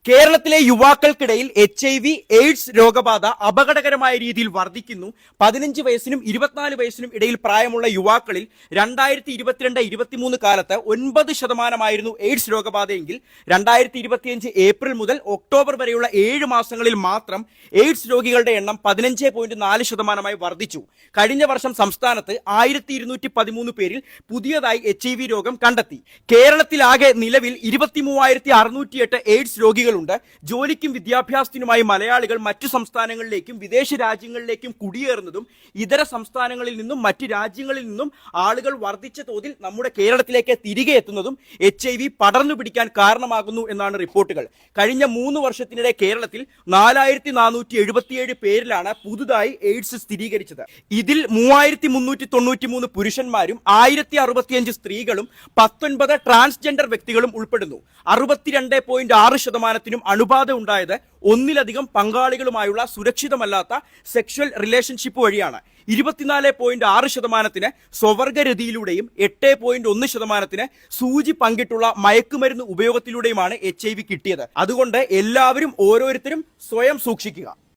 കേരളത്തിലെ യുവാക്കൾക്കിടയിൽ HIV AIDS രോഗബാധ അപകടകരമായ രീതിയിൽ വർദ്ധിക്കുന്നു. 15 വയസ്സിനും 24 വയസ്സിനും ഇടയിൽ പ്രായമുള്ള യുവാക്കളിൽ 2022-23 കാലത്ത് 9% എയ്ഡ്സ് രോഗബാധയെങ്കിൽ 2025 ഏപ്രിൽ മുതൽ ഒക്ടോബർ വരെയുള്ള 7 മാസങ്ങളിൽ മാത്രം എയ്ഡ്സ് രോഗികളുടെ എണ്ണം 15.4% വർദ്ധിച്ചു. കഴിഞ്ഞ വർഷം സംസ്ഥാനത്ത് 1213 പേരിൽ പുതിയതായി HIV രോഗം കണ്ടെത്തി. കേരളത്തിലാകെ നിലവിൽ 23,608 എയ്ഡ്സ് രോഗികൾ. ജോലിക്കും വിദ്യാഭ്യാസത്തിനുമായി മലയാളികൾ മറ്റു സംസ്ഥാനങ്ങളിലേക്കും വിദേശ രാജ്യങ്ങളിലേക്കും കുടിയേറുന്നതും ഇതര സംസ്ഥാനങ്ങളിൽ നിന്നും മറ്റു രാജ്യങ്ങളിൽ നിന്നും ആളുകൾ വർദ്ധിച്ച തോതിൽ നമ്മുടെ കേരളത്തിലേക്ക് തിരികെ എത്തുന്നതും HIV പടർന്നു പിടിക്കാൻ കാരണമാകുന്നു എന്നാണ് റിപ്പോർട്ടുകൾ. കഴിഞ്ഞ 3 വർഷത്തിനിടെ കേരളത്തിൽ 4,477 പേരിലാണ് പുതുതായി എയ്ഡ്സ് സ്ഥിരീകരിച്ചത്. ഇതിൽ 3,393 പുരുഷന്മാരും 1,065 സ്ത്രീകളും 19 ട്രാൻസ്ജെൻഡർ വ്യക്തികളും ഉൾപ്പെടുന്നു. 62.6% അണുബാധ ഉണ്ടായത് ഒന്നിലധികം പങ്കാളികളുമായുള്ള സുരക്ഷിതമല്ലാത്ത സെക്ഷൽ റിലേഷൻഷിപ്പ് വഴിയാണ്. 24.6% സ്വവർഗരതിയിലൂടെയും 8.1% സൂചി പങ്കിട്ടുള്ള മയക്കുമരുന്ന് ഉപയോഗത്തിലൂടെയുമാണ് HIV കിട്ടിയത്. അതുകൊണ്ട് എല്ലാവരും ഓരോരുത്തരും സ്വയം സൂക്ഷിക്കുക.